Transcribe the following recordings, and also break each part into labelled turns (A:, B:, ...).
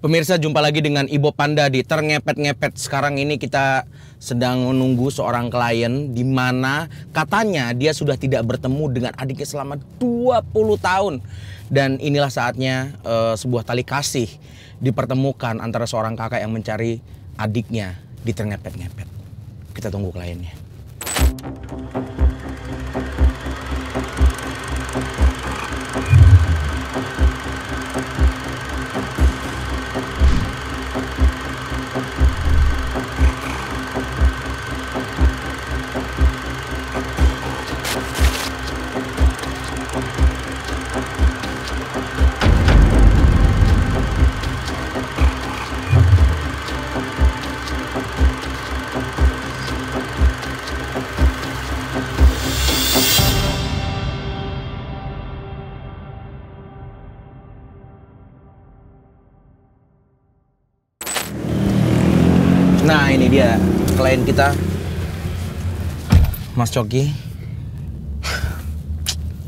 A: Pemirsa, jumpa lagi dengan Ibo Panda di Terngepet-ngepet. Sekarang ini kita sedang menunggu seorang klien di mana katanya dia sudah tidak bertemu dengan adiknya selama 20 tahun. Dan inilah saatnya sebuah tali kasih dipertemukan antara seorang kakak yang mencari adiknya di Terngepet-ngepet. Kita tunggu kliennya. Nah, ini dia klien kita, Mas Coki.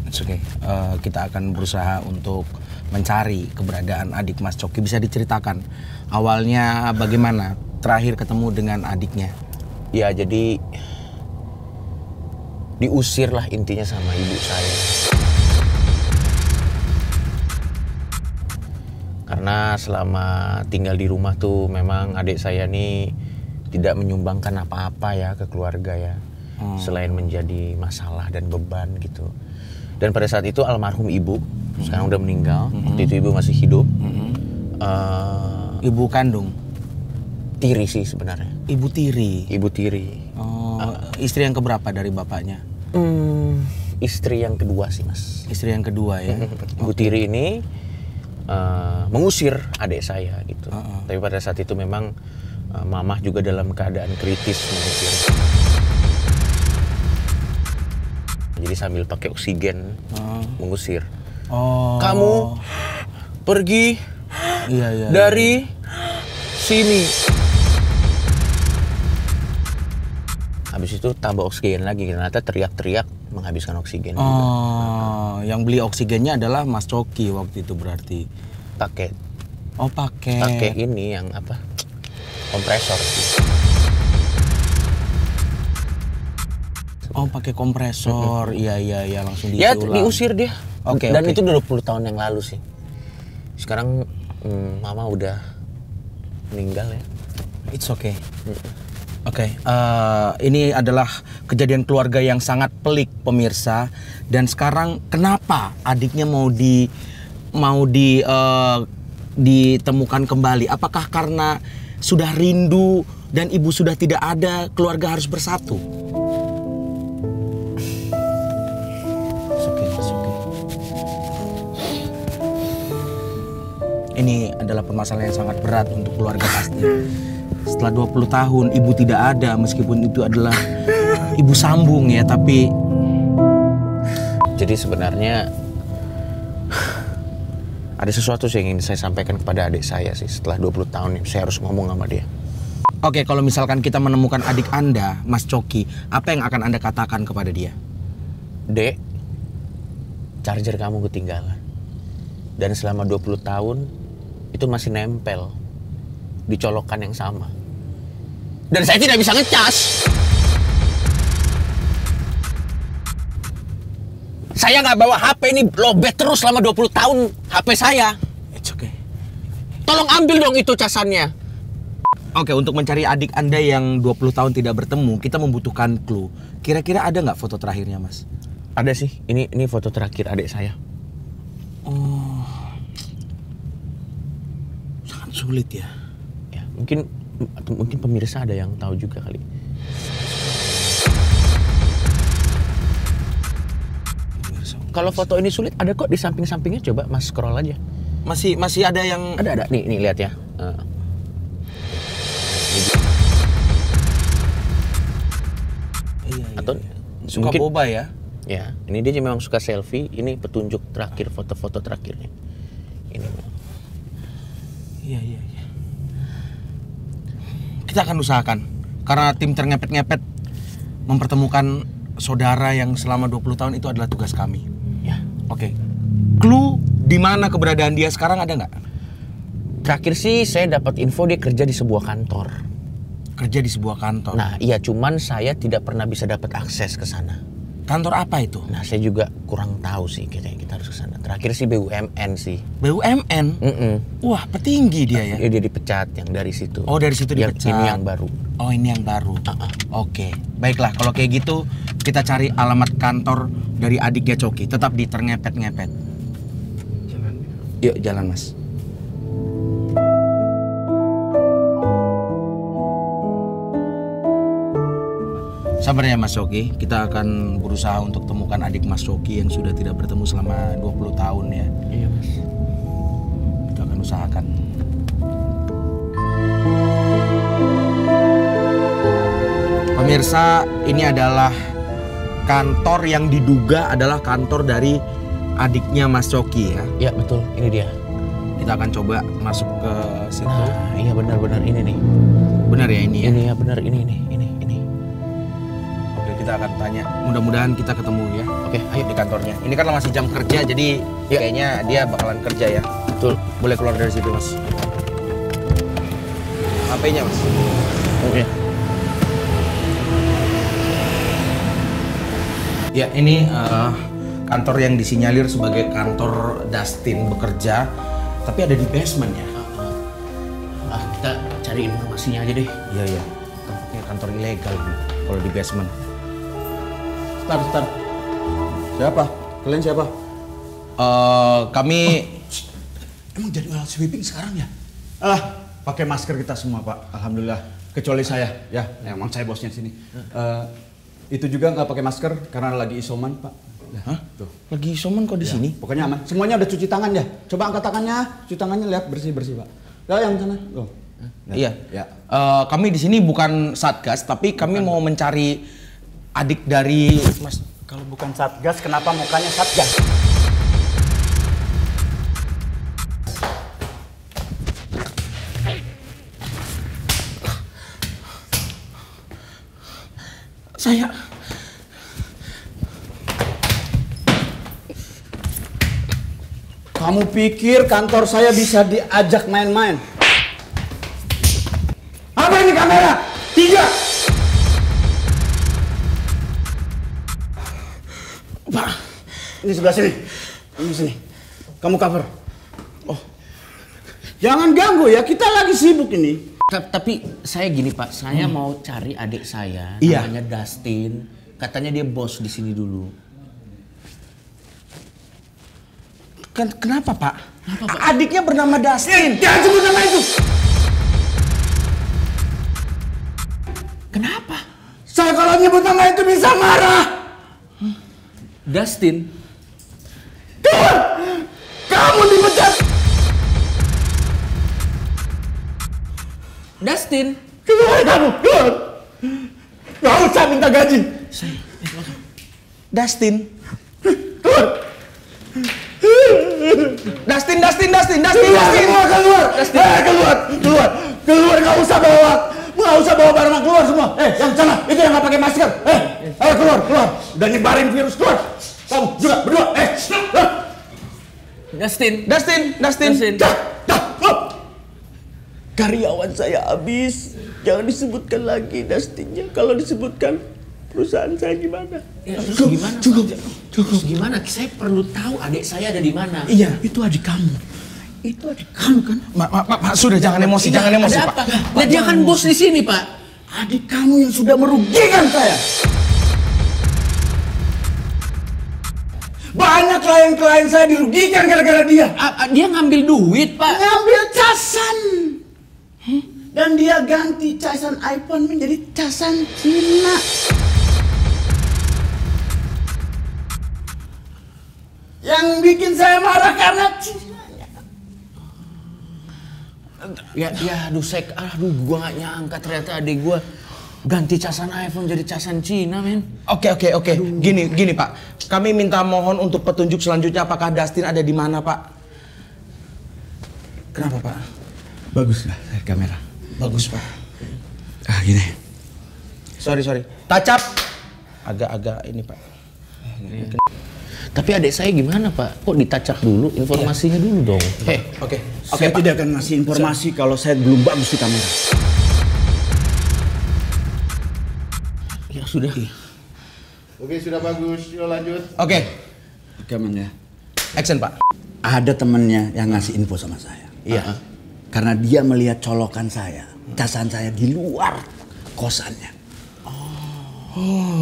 A: It's okay. Kita akan berusaha untuk mencari keberadaan adik Mas Coki. Bisa diceritakan awalnya bagaimana terakhir ketemu dengan adiknya?
B: Ya, jadi diusirlah intinya sama ibu saya. Karena selama tinggal di rumah tuh memang adik saya nih tidak menyumbangkan apa-apa ya ke keluarga ya. Selain menjadi masalah dan beban gitu. Dan pada saat itu almarhum ibu, sekarang udah meninggal. Waktu itu ibu masih hidup.
A: Ibu kandung?
B: Tiri sih sebenarnya.
A: Ibu tiri?
B: Ibu tiri.
A: Istri yang keberapa dari bapaknya?
B: Istri yang kedua sih, Mas.
A: Istri yang kedua ya?
B: Ibu tiri ini mengusir adik saya gitu. Tapi pada saat itu memang mamah juga dalam keadaan kritis mengusir. Jadi sambil pakai oksigen mengusir. Kamu pergi dari sini. Habis itu tambah oksigen lagi, ternyata teriak-teriak menghabiskan oksigen.
A: Yang beli oksigennya adalah Mas Coki waktu itu berarti.
B: Paket.
A: Paket.
B: Pakai ini yang apa? Kompresor.
A: Pakai kompresor. Iya langsung diisi
B: ya,
A: ulang.
B: diusir dia. Dan
A: Oke.
B: itu 20 tahun yang lalu sih. Sekarang mama udah meninggal ya.
A: It's okay. Oke, ini adalah kejadian keluarga yang sangat pelik, pemirsa. Dan sekarang kenapa adiknya mau ditemukan kembali? Apakah karena sudah rindu dan ibu sudah tidak ada, keluarga harus bersatu? Oke. Ini adalah permasalahan yang sangat berat untuk keluarga pasti. Setelah 20 tahun ibu tidak ada, meskipun itu adalah ibu sambung ya, tapi
B: jadi sebenarnya ada sesuatu yang ingin saya sampaikan kepada adik saya sih. Setelah 20 tahun saya harus ngomong sama dia.
A: Oke, kalau misalkan kita menemukan adik Anda, Mas Coki, apa yang akan Anda katakan kepada dia?
B: Dek, charger kamu ketinggalan. Dan selama 20 tahun itu masih nempel di colokan yang sama. Dan saya tidak bisa ngecas. Saya nggak bawa HP ini, lowbat terus selama 20 tahun HP saya.
A: It's okay.
B: Tolong ambil dong itu casannya.
A: Oke, untuk mencari adik Anda yang 20 tahun tidak bertemu, kita membutuhkan clue. Kira-kira ada nggak foto terakhirnya, Mas?
B: Ada sih, ini foto terakhir adik saya.
A: Sangat sulit ya.
B: Ya, mungkin pemirsa ada yang tahu juga kali. Kalau foto ini sulit, ada kok di samping-sampingnya. Coba Mas scroll aja.
A: Masih ada yang...
B: Ada. Nih lihat ya.
A: Iya.
B: Atau
A: Suka
B: mungkin,
A: boba ya?
B: Ya, ini dia memang suka selfie. Ini petunjuk terakhir, foto-foto terakhirnya. Ini.
A: Iya. Kita akan usahakan. Karena tim Terngepet-ngepet mempertemukan saudara yang selama 20 tahun itu adalah tugas kami.
B: Ya.
A: Oke. Clue di mana keberadaan dia sekarang ada nggak?
B: Terakhir sih saya dapat info dia kerja di sebuah kantor.
A: Kerja di sebuah kantor.
B: Nah, iya, cuman saya tidak pernah bisa dapat akses ke sana.
A: Kantor apa itu?
B: Nah, saya juga kurang tahu sih, kayaknya kita harus ke sana. Terakhir sih BUMN sih.
A: BUMN? Wah, petinggi dia ya?
B: Dia dipecat yang dari situ.
A: Oh, dari situ dipecat.
B: Ini yang baru.
A: Oh, ini yang baru. Oke, baiklah kalau kayak gitu kita cari alamat kantor dari adiknya Coki. Tetap di terngepet-ngepet. Yuk, jalan Mas. Sabar ya Mas Coki, kita akan berusaha untuk temukan adik Mas Coki yang sudah tidak bertemu selama 20 tahun ya.
B: Iya Mas.
A: Kita akan usahakan. Pemirsa, ini adalah kantor yang diduga adalah kantor dari adiknya Mas Coki ya.
B: Iya betul, ini dia.
A: Kita akan coba masuk ke situ.
B: Nah, iya benar-benar ini nih.
A: Benar ya ini ya?
B: Ini ya benar, ini.
A: Oke, kita akan tanya. Mudah-mudahan kita ketemu ya.
B: Oke,
A: Ayo di kantornya. Ini kan masih jam kerja, jadi kayaknya dia bakalan kerja ya.
B: betul.
A: Boleh keluar dari situ Mas. HP-nya Mas.
B: Oke.
A: Ya ini kantor yang disinyalir sebagai kantor Dustin bekerja, tapi ada di basement ya.
B: Kita cari informasinya aja deh.
A: Iya iya. Tampaknya kantor ilegal Bu, kalau di basement.
C: Start. Siapa? Kalian siapa?
A: Kami
C: Emang jadwal sweeping sekarang ya? Pakai masker kita semua Pak. Alhamdulillah. Kecuali saya, ya. Emang saya bosnya sini. Itu juga nggak pakai masker karena lagi isoman Pak. Ya,
A: Hah?
C: tuh.
A: lagi isoman kok di
C: Ya,
A: sini?
C: pokoknya aman. Semuanya udah cuci tangan ya. Coba angkat tangannya, cuci tangannya lihat bersih Pak. Ya yang sana. Loh.
A: Iya.
C: Ya.
A: Kami di sini bukan satgas, tapi kami mau mencari adik dari Mas.
C: Kalau bukan satgas, kenapa mukanya satgas?
A: Saya.
C: Kamu pikir kantor saya bisa diajak main-main? Apa ini kamera? 3.
A: Pak.
C: Ini sebelah sini. Ini sini. Kamu cover. Oh. Jangan ganggu ya, kita lagi sibuk ini.
B: Tapi saya gini Pak, saya mau cari adik saya,
A: Iya.
B: namanya Dustin. Katanya dia bos di sini dulu.
A: Kenapa Pak? Adiknya bernama Dustin.
C: Jangan sebut nama itu.
B: Kenapa?
C: Saya kalau nyebut nama itu bisa marah.
B: Dustin?
C: Keluar! Kamu dipecat.
B: Dustin?
C: Keluar kamu, keluar. Gak usah minta gaji.
A: Dustin.
C: Keluar.
A: Dustin.
C: Keluar semua, keluar. Keluar, gak usah bawa barang, keluar semua. Yang sana, itu yang gak pakai masker. Ayo keluar. Udah nyebarin virus, keluar. Kamu juga, berdua,
B: Dustin.
C: Karyawan saya habis. Jangan disebutkan lagi Dustinnya. Kalau disebutkan, perusahaan saya gimana?
B: Ya, terus gimana?
C: Cukup.
B: Terus gimana? Saya perlu tahu adik saya ada di mana.
C: Iya, itu adik kamu. Itu adik kamu kan?
A: Pak, sudah jangan emosi, jangan emosi
B: Ada
A: Pak.
B: apa? Nah, dia kan bos di sini Pak.
C: Adik kamu yang sudah merugikan saya. Banyak klien-klien saya dirugikan gara-gara dia.
B: Dia ngambil duit Pak.
C: Ngambil casan. Dan dia ganti casan iPhone menjadi casan Cina. Yang bikin saya marah karena Cina.
B: Gua nggak nyangka ternyata adik gua ganti casan iPhone jadi casan Cina, men.
A: Oke. Gini Pak. Kami minta mohon untuk petunjuk selanjutnya apakah Dustin ada di mana, Pak? Kenapa, Pak?
C: Bagus lah dari kamera.
A: Bagus, Pak.
C: Gini.
A: Sorry. Tacap. Agak ini, Pak.
B: Tapi adik saya gimana Pak? Kok ditacap dulu? Informasinya dulu dong.
C: Oke, saya tidak akan ngasih informasi kalau saya belum bagus di kamera.
B: Ya sudah.
D: Oke, sudah bagus. Yuk lanjut.
A: Oke,
C: Man ya.
A: action Pak.
C: Ada temennya yang ngasih info sama saya.
A: Iya.
C: Karena dia melihat colokan saya, casan saya di luar kosannya.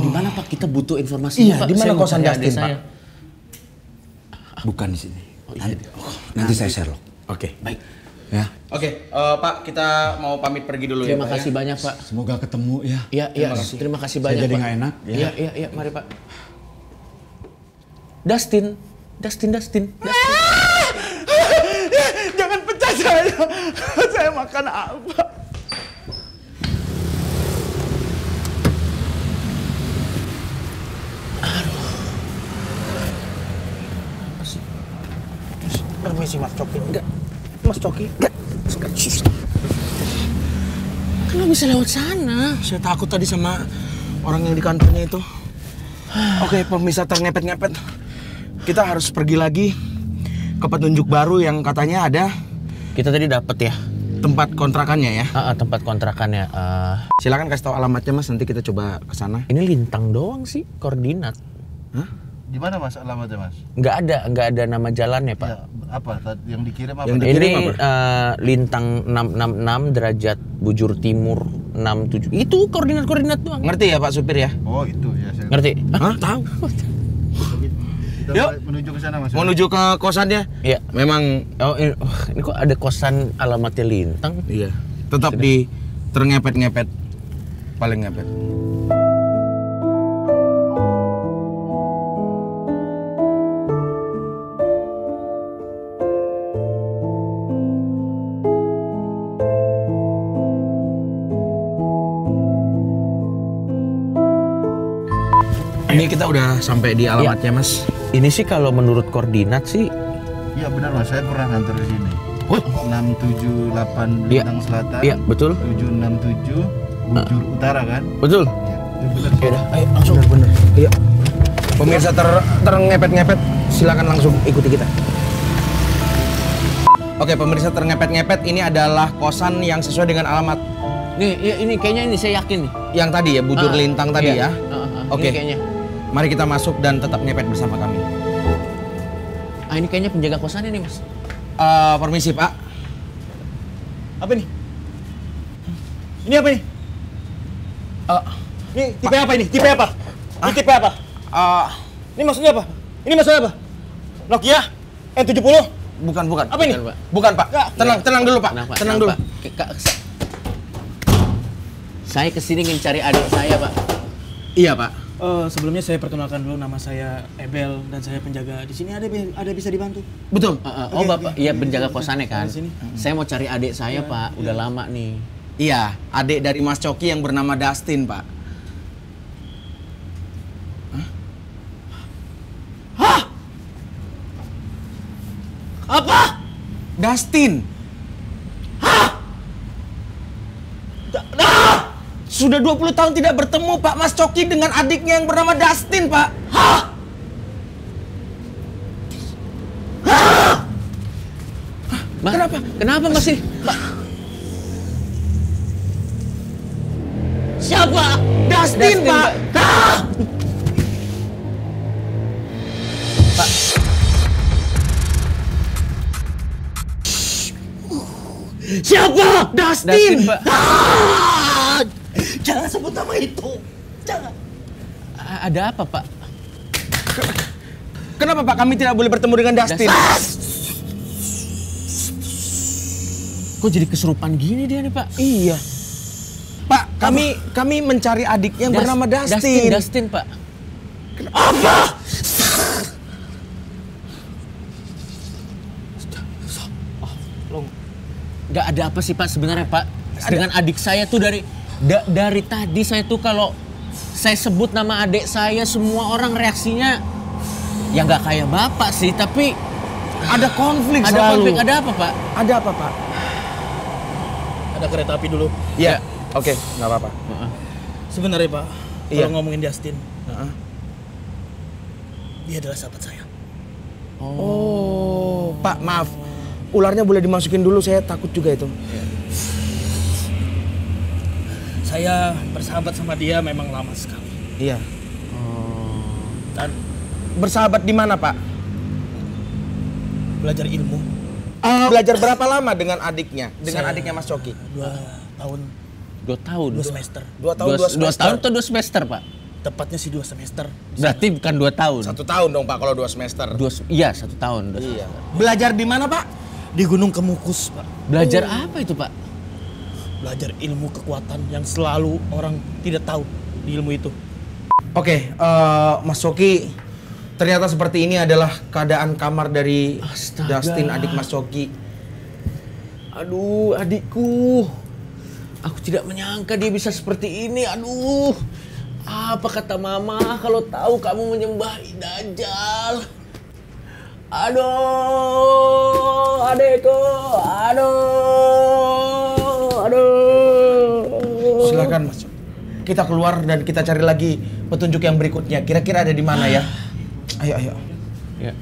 B: Di mana Pak? Kita butuh informasinya Pak.
A: Di mana
B: Saya mau
A: kosan
B: cari
A: Dustin
B: adik
A: Pak?
B: saya.
C: Bukan di sini. Nanti saya Sherlock.
A: Oke.
B: Baik.
C: Ya.
A: Oke, Pak, kita mau pamit pergi dulu
B: Terima
A: ya, Pak.
B: kasih banyak Pak.
C: Semoga ketemu ya.
B: Iya, terima kasih banyak
C: Saya jadi
B: Pak.
C: nggak enak.
B: Iya, mari Pak. Dustin.
C: Jangan pecah saya. Saya makan apa?
A: Permisi Mas Coki. Enggak. Mas Coki. Enggak.
B: Kenapa bisa lewat sana?
A: Saya takut tadi sama orang yang di kantornya itu. Oke, pemirsa terngepet-ngepet. Kita harus pergi lagi ke petunjuk baru yang katanya ada
B: Kita tadi dapat ya.
A: tempat kontrakannya ya.
B: Tempat kontrakannya.
A: Silakan kasih tahu alamatnya Mas, nanti kita coba ke sana.
B: Ini lintang doang sih, koordinat.
D: Di mana Mas alamatnya Mas?
B: Nggak ada nama jalannya Pak.
D: Ya, apa yang dikirim apa?
A: Yang dikirim
B: Ini lintang 666 derajat bujur timur 67. Itu koordinat doang.
A: Ngerti ya Pak supir ya?
D: Oh, itu ya saya.
B: Ngerti?
A: Hah? Tahu.
D: Kita
A: Yuk.
D: menuju ke sana Mas.
A: Menuju ke kosannya?
B: Iya.
A: Memang
B: Ini kok ada kosan alamatnya lintang?
A: iya. Tetap di terngepet-ngepet. Paling ngepet. Ini kita udah sampai di alamatnya Mas.
B: Ini sih kalau menurut koordinat sih.
D: Iya benar Mas, saya pernah nganter di sini.
B: Oh.
D: 678
B: Iya.
D: Lintang Selatan.
B: Iya, betul.
D: 767 bujur utara kan?
B: Betul.
D: Iya, itu benar.
B: Ya udah, ayo langsung.
A: Bener. Iya. Pemirsa terngepet-ngepet, silakan langsung ikuti kita. Oke, pemirsa terngepet-ngepet, ini adalah kosan yang sesuai dengan alamat
B: Nih, ya, ini kayaknya ini saya yakin nih.
A: yang tadi ya, bujur lintang tadi
B: iya.
A: ya.
B: Ini
A: Oke.
B: kayaknya.
A: Mari kita masuk dan tetap ngepet bersama kami.
B: Ini kayaknya penjaga kosannya nih, Mas.
A: Permisi, Pak.
C: Apa nih? Ini apa nih? Ini tipe apa ini? Tipe apa? Ini tipe apa? Ini maksudnya apa? Ini maksudnya apa? Nokia N70?
A: Bukan.
C: Apa ini?
B: Bukan, Pak.
A: Bukan, Pak. Tenang dulu, Pak.
B: Tenang, Pak.
A: Tenang dulu.
B: Pak. Saya kesini ingin cari adik saya, Pak.
A: Iya, Pak.
E: Sebelumnya saya perkenalkan dulu, nama saya Ebel dan saya penjaga di sini. Ada bisa dibantu?
A: Betul.
B: Oh, Bapak, iya penjaga kosannya kan?
E: Di sini.
B: Saya mau cari adik saya, Pak. Udah lama nih.
A: Iya, adik dari Mas Coki yang bernama Dustin, Pak. Hah? Apa? Dustin. Sudah 20 tahun tidak bertemu Pak Mas Coki dengan adiknya yang bernama Dustin, Pak. Hah?
B: Kenapa? Kenapa masih? Pak.
A: Siapa? Dustin, Pak. Hah?
B: Pak.
A: Siapa? Dustin,
B: Pak.
A: Ah! Jangan sebut nama itu. Jangan.
B: Ada apa, Pak?
A: Kenapa Pak kami tidak boleh bertemu dengan Dustin?
B: Kok jadi kesurupan gini dia nih, Pak?
A: Iya. Pak, kami mencari adiknya yang bernama Dustin.
B: Dustin, Pak.
A: Apa?
B: Gak ada apa sih, Pak, sebenarnya, Pak? Dengan adik saya tuh dari tadi saya tuh kalau saya sebut nama adik saya semua orang reaksinya ya nggak kayak Bapak sih, tapi
A: Ada konflik
B: ada
A: selalu.
B: konflik. Ada apa, Pak?
A: Ada apa, Pak?
E: Ada kereta api dulu.
A: Iya. Oke, nggak apa-apa.
E: Sebenarnya Pak,
A: Iya.
E: kalau ngomongin Dustin, Dia adalah sahabat saya.
A: Oh, Pak, maaf. Ularnya boleh dimasukin dulu, saya takut juga itu.
E: Saya bersahabat sama dia memang lama sekali.
A: Iya.
E: Dan
A: Bersahabat di mana, Pak?
E: belajar ilmu
A: Belajar berapa lama dengan adiknya? Dengan adiknya Mas Coki?
E: 2 tahun,
B: 2 tahun.
E: 2 semester.
A: 2 tahun, 2
B: 2
A: semester.
B: tahun atau 2 semester, Pak?
E: Tepatnya sih 2 semester.
B: Berarti bukan 2 tahun.
A: 1 tahun dong, Pak, kalau 2 semester.
B: Iya, 1 tahun.
A: Iya. Belajar di mana, Pak?
E: Di Gunung Kemukus, Pak.
B: Belajar apa itu, Pak?
E: Belajar ilmu kekuatan yang selalu orang tidak tahu di ilmu itu.
A: Oke, Mas Coki, ternyata seperti ini adalah keadaan kamar dari
B: Astaga.
A: Justin, adik Mas Coki.
B: Aduh, adikku. Aku tidak menyangka dia bisa seperti ini. Aduh. Apa kata mama kalau tahu kamu menyembah Dajjal? Aduh, adikku. Aduh.
A: Silakan, Mas Coki. Kita keluar dan kita cari lagi petunjuk yang berikutnya. Kira-kira ada di mana ya? Ayo.
B: Ya.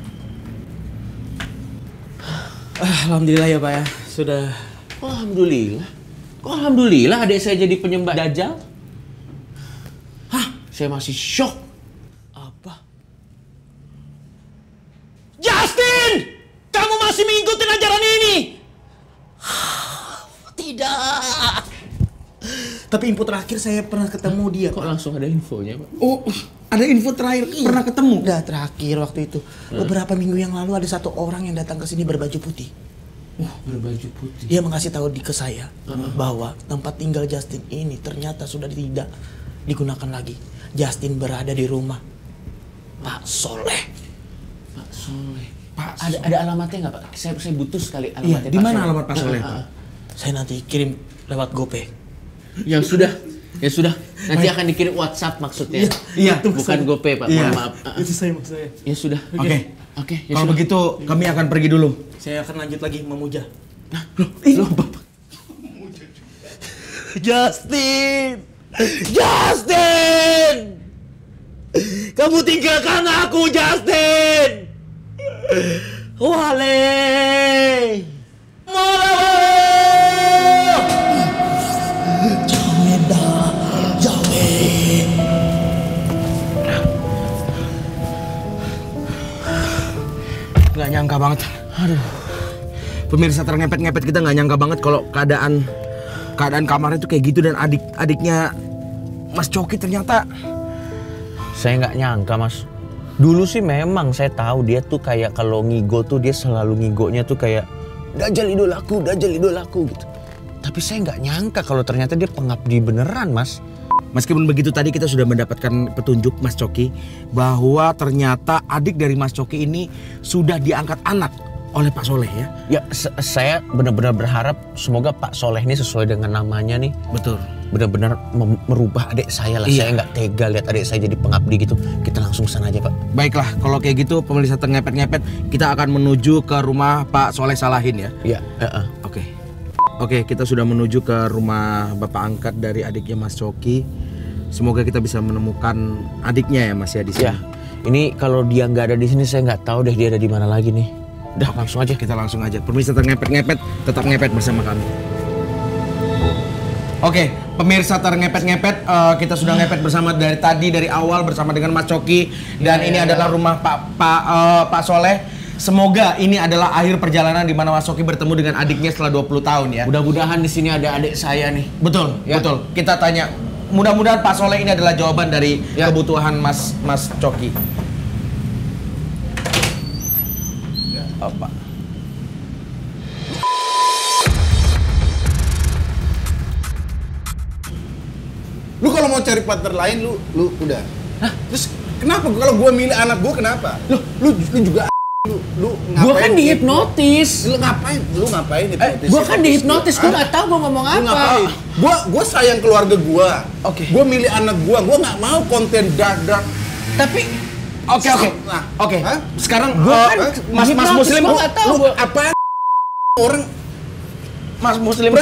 E: Alhamdulillah ya, Pak ya. Sudah.
B: Oh, alhamdulillah. Kok alhamdulillah adik saya jadi penyembah Dajjal? Hah? Saya masih shock.
E: Apa?
A: Justin! Kamu masih mengikuti ajaran ini?
E: Tidak. Tapi info terakhir saya pernah ketemu dia,
B: Kok
E: Pak.
B: langsung ada infonya, Pak?
A: Oh, ada info terakhir. Pernah ketemu?
E: Udah terakhir waktu itu. Beberapa minggu yang lalu ada 1 orang yang datang ke sini berbaju putih.
B: Berbaju putih.
E: Dia mengasih tahu ke saya bahwa tempat tinggal Justin ini ternyata sudah tidak digunakan lagi. Justin berada di rumah Pak Soleh.
B: Pak Soleh.
A: Pak,
B: Ada alamatnya nggak, Pak? Saya butuh sekali
A: Iya,
B: alamatnya.
A: di
B: Pak
A: mana
B: Soleh.
A: alamat Pak Soleh, Pak?
E: Saya nanti kirim lewat GoPay.
B: Ya sudah. Nanti akan dikirim WhatsApp maksudnya.
A: Iya.
B: Bukan GoPay, Pak.
A: Iya.
B: Mohon maaf.
E: Itu saya maksud saya.
B: Ya sudah.
A: Oke.
B: Ya
A: Kalau
B: sudah.
A: begitu kami akan pergi dulu.
E: Saya akan lanjut lagi memuja.
B: Loh, Bapak.
E: Justin! Justin! Kamu tinggalkan aku, Justin! Wale! Jangan dah, jangan.
A: Nggak nyangka banget. Aduh. Pemirsa terngepet-ngepet, kita nggak nyangka banget kalau keadaan kamarnya tuh kayak gitu dan adiknya Mas Coki ternyata.
B: Saya nggak nyangka, Mas. Dulu sih memang saya tahu dia tuh kayak kalau ngigo tuh dia selalu ngigonya tuh kayak Dajjal idolaku gitu. Tapi saya nggak nyangka kalau ternyata dia pengabdi beneran, Mas.
A: Meskipun begitu tadi kita sudah mendapatkan petunjuk Mas Coki bahwa ternyata adik dari Mas Coki ini sudah diangkat anak oleh Pak Soleh ya.
B: Ya, saya benar-benar berharap semoga Pak Soleh ini sesuai dengan namanya nih.
A: Betul.
B: Benar-benar merubah adik saya lah.
A: Iya.
B: Saya nggak tega lihat adik saya jadi pengabdi gitu. Kita langsung sana aja, Pak.
A: Baiklah, kalau kayak gitu pemirsa terngepet-ngepet, kita akan menuju ke rumah Pak Soleh Salahin ya.
B: Iya.
A: Oke, kita sudah menuju ke rumah bapak angkat dari adiknya Mas Coki. Semoga kita bisa menemukan adiknya ya Mas ya di sini.
B: Ya. Ini kalau dia nggak ada di sini saya nggak tahu deh dia ada di mana lagi nih. Udah langsung aja.
A: Kita langsung aja. Pemirsa terngepet-ngepet, tetap ngepet bersama kami. Oke, pemirsa terngepet-ngepet, kita sudah ngepet bersama dari awal bersama dengan Mas Coki dan ini adalah rumah Pak Soleh. Semoga ini adalah akhir perjalanan di mana Mas Coki bertemu dengan adiknya setelah 20 tahun ya.
B: Mudah-mudahan di sini ada adik saya nih.
A: Betul,
B: Ya.
A: betul. Kita tanya, mudah-mudahan Pak Soleh ini adalah jawaban dari
B: Ya.
A: kebutuhan Mas Coki. Apa?
F: Lu kalau mau cari partner lain lu udah. Terus kenapa kalau gua milih anak gua kenapa? Lu juga lu
B: Gua kan
F: ngapain?
B: dihipnotis.
F: Lu ngapain? Lu ngapain hipnotis?
B: Gua kan dihipnotis. Gua nggak tahu gua ngomong
F: Lu
B: apa.
F: ngapain? Gua sayang keluarga gua.
A: Oke.
F: Gua milih anak gua nggak mau konten dark.
B: Tapi
A: Oke.
F: Nah,
A: Oke.
F: hah?
A: Sekarang
B: Gua kan
A: Mas
B: hipnotis,
A: Muslim,
B: gua nggak tahu.
F: Lu apaan? Orang
A: Mas Muslim,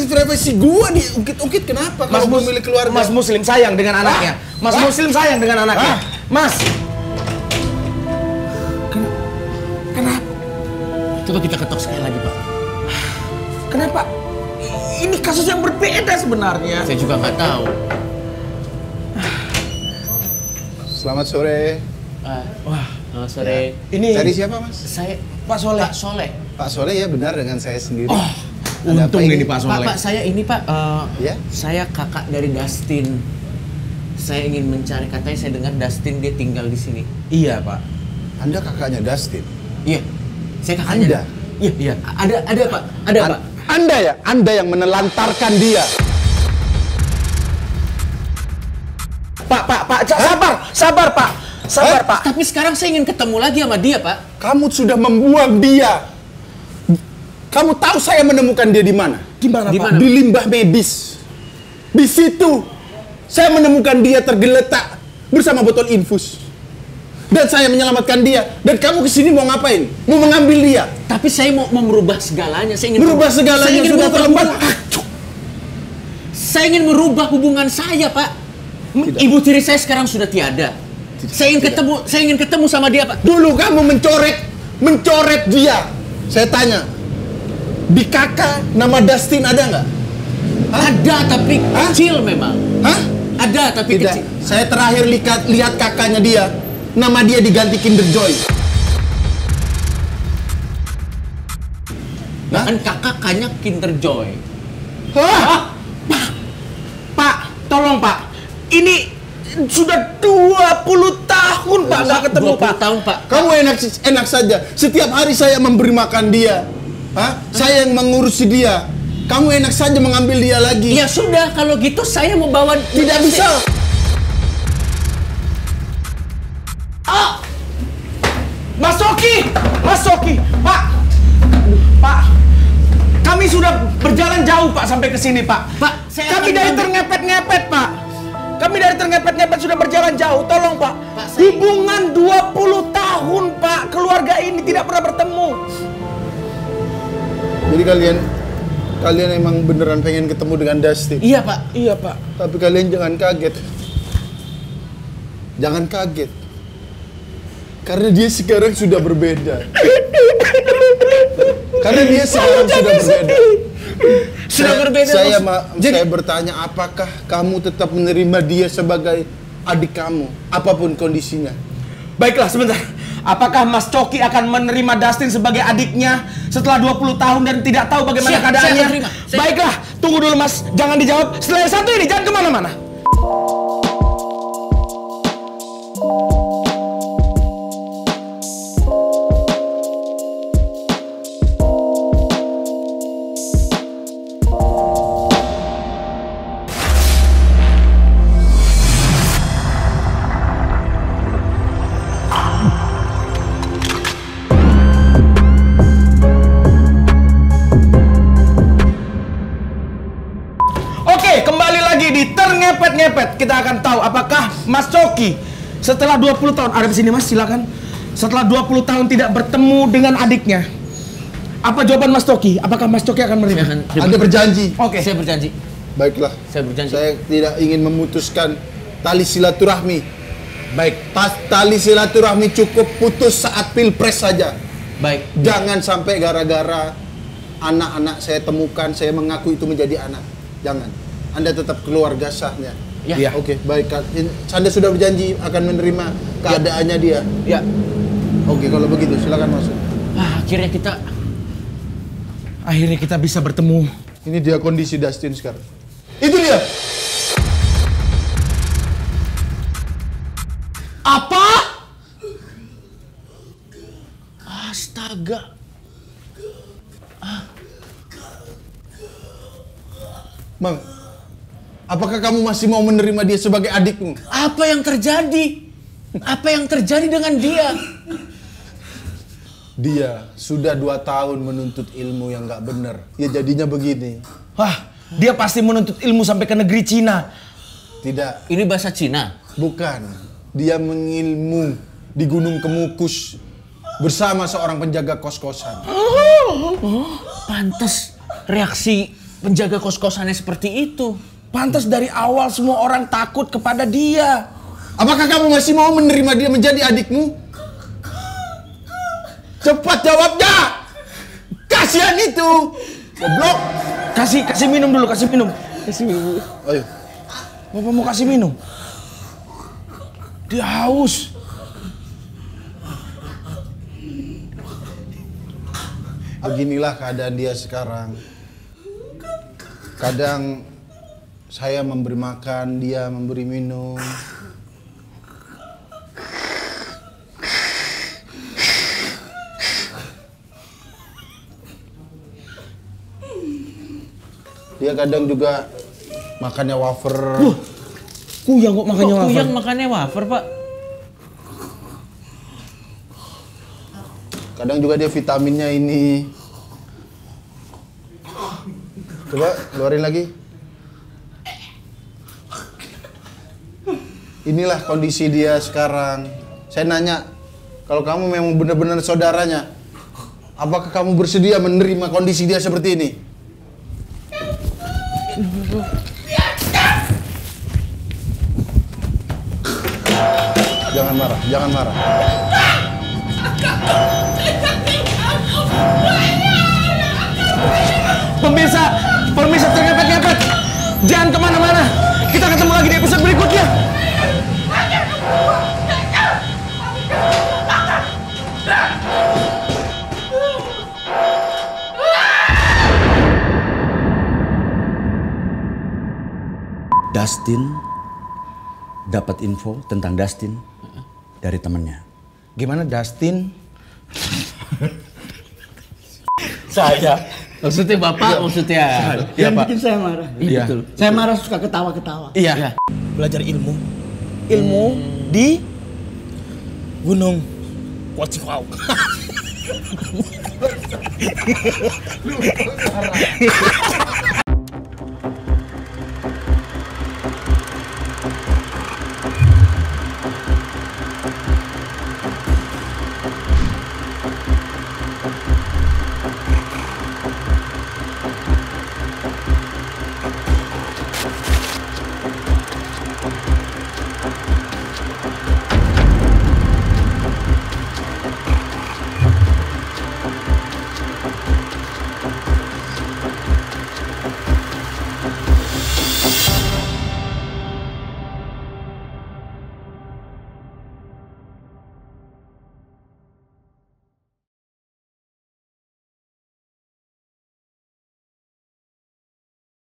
F: privasi gua diungkit-ungkit kenapa kalau gua milih keluarga?
A: Mas Muslim sayang dengan anaknya. Mas Muslim sayang dengan anaknya. Mas.
E: Coba kita ketok sekali lagi, Pak.
A: Kenapa? Ini kasus yang berbeda sebenarnya.
E: Saya juga nggak tahu.
F: Selamat sore.
E: Selamat sore.
A: Ini
F: Cari siapa, Mas?
E: Saya
A: Pak Soleh.
E: Pak Soleh.
F: Pak Soleh ya, benar dengan saya sendiri.
A: Untung ini Pak
E: Pak,
A: Soleh.
E: Pak, saya ini Pak,
F: Ya?
E: saya kakak dari Dustin. Saya ingin mencari, katanya saya dengar Dustin dia tinggal di sini.
A: Iya Pak.
F: Anda kakaknya Dustin.
E: Iya, saya kakaknya.
F: Anda?
A: Iya.
E: Ada Pak, ada Pak.
F: Anda ya? Anda yang menelantarkan dia.
A: Pak, sabar Pak. Sabar Pak.
E: Tapi sekarang saya ingin ketemu lagi sama dia, Pak.
F: Kamu sudah membuang dia. Kamu tahu saya menemukan dia di mana?
A: Di mana,
E: Di
A: Pak?
E: mana?
F: Di limbah medis. Di situ saya menemukan dia tergeletak bersama botol infus. Dan saya menyelamatkan dia. Dan kamu kesini mau ngapain? Mau mengambil dia?
E: Tapi saya mau merubah segalanya. Saya ingin
F: Merubah segalanya
E: saya ingin
F: sudah
E: merubah
F: terlambat.
E: hubungan- Saya ingin merubah hubungan saya, Pak. Ibu tiri saya sekarang sudah tiada. Saya ingin ketemu sama dia, Pak.
F: Dulu kamu mencoret dia. Saya tanya, di kakak nama Dustin ada nggak?
E: Ada tapi
F: Hah?
E: kecil memang.
F: Hah?
E: Ada tapi
F: Tidak.
E: kecil.
F: Saya terakhir lihat kakaknya dia. Nama dia diganti Kinder Joy.
E: Nah, kan kakaknya Kinder Joy.
F: Hah?
A: Pak, tolong Pak. Ini sudah 20 tahun Pak nggak ketemu
E: 20
A: Pak.
E: tahun, Pak.
F: Kamu enak saja. Setiap hari saya memberi makan dia. Hah? Saya yang mengurusi dia. Kamu enak saja mengambil dia lagi.
E: Ya sudah, kalau gitu saya mau bawa.
F: Tidak bisa.
A: Mas Soki, Pak, kami sudah berjalan jauh Pak sampai ke sini Pak.
E: Pak, saya
A: Kami
E: akan
A: dari
E: ambil-
A: terngepet-ngepet Pak. Kami dari terngepet-ngepet sudah berjalan jauh. Tolong Pak.
E: Pak, saya-
A: Hubungan 20 tahun Pak. Keluarga ini tidak pernah bertemu.
F: Jadi kalian emang beneran pengen ketemu dengan Dustin.
E: Iya, Pak.
A: Iya Pak.
F: Tapi kalian jangan kaget. Jangan kaget. Karena dia sekarang sudah berbeda. Karena dia sekarang sudah berbeda.
E: Sudah berbeda,
F: Saya
E: Mas.
F: saya bertanya, apakah kamu tetap menerima dia sebagai adik kamu, apapun kondisinya?
A: Baiklah sebentar. Apakah Mas Coki akan menerima Dustin sebagai adiknya setelah 20 tahun dan tidak tahu bagaimana
E: Siap,
A: keadaannya?
E: saya akan terima.
A: Baiklah, tunggu dulu Mas. Jangan dijawab. Setelah yang satu ini, jangan kemana-mana. Oke, kembali lagi di Terngepet-ngepet. Kita akan tahu apakah Mas Coki setelah 20 tahun, ada di sini Mas, silakan. Setelah 20 tahun tidak bertemu dengan adiknya. Apa jawaban Mas Coki? Apakah Mas Coki akan menerima?
F: Anda berjanji?
A: Oke.
E: Saya berjanji.
F: Baiklah.
E: Saya berjanji.
F: Saya tidak ingin memutuskan tali silaturahmi.
A: Baik.
F: Tali silaturahmi cukup putus saat pilpres saja.
E: Baik.
F: Jangan sampai gara-gara anak-anak saya temukan, saya mengaku itu menjadi anak. Jangan. Anda tetap keluarga sahnya.
E: Ya.
A: Iya.
F: Oke, baik. Anda sudah berjanji akan menerima keadaannya dia.
A: Ya.
F: Oke, kalau begitu silakan masuk.
A: Akhirnya kita bisa bertemu.
F: Ini dia kondisi Dustin sekarang. Itu dia.
E: Apa? Astaga.
F: Mang, apakah kamu masih mau menerima dia sebagai adikmu?
E: Apa yang terjadi? Apa yang terjadi dengan dia?
F: Dia sudah 2 tahun menuntut ilmu yang nggak benar. Ya jadinya begini.
A: Wah, dia pasti menuntut ilmu sampai ke negeri Cina.
F: Tidak,
E: Ini bahasa Cina.
F: bukan. Dia mengilmu di Gunung Kemukus bersama seorang penjaga kos-kosan.
E: Pantes reaksi penjaga kos-kosannya seperti itu.
A: Pantas dari awal semua orang takut kepada dia.
F: Apakah kamu masih mau menerima dia menjadi adikmu? Cepat jawabnya! kasihan itu. Goblok.
A: Kasih minum dulu, kasih minum. Kasih minum.
F: Ayo.
A: Bapak mau kasih minum. Dia haus.
F: Beginilah keadaan dia sekarang. Kadang saya memberi makan, dia memberi minum. Dia kadang juga makannya wafer.
A: Kuyang kok makannya wafer.
B: Kuyang makannya wafer, Pak.
F: Kadang juga dia vitaminnya ini. Coba keluarin lagi. Inilah kondisi dia sekarang. Saya nanya, kalau kamu memang benar-benar saudaranya, apakah kamu bersedia menerima kondisi dia seperti ini? Jangan marah, jangan marah.
A: Pemirsa terngepet-ngepet. Jangan kemana-mana. Kita ketemu lagi di episode berikutnya.
C: Dustin dapat info tentang Dustin dari temennya.
A: Gimana Dustin?
E: Saya.
B: Maksudnya Bapak, maksudnya.
E: Yang bikin saya marah.
A: Iya.
E: Betul. Saya marah suka ketawa-ketawa.
A: Iya.
E: Belajar ilmu. Ilmu di Gunung Wacikau.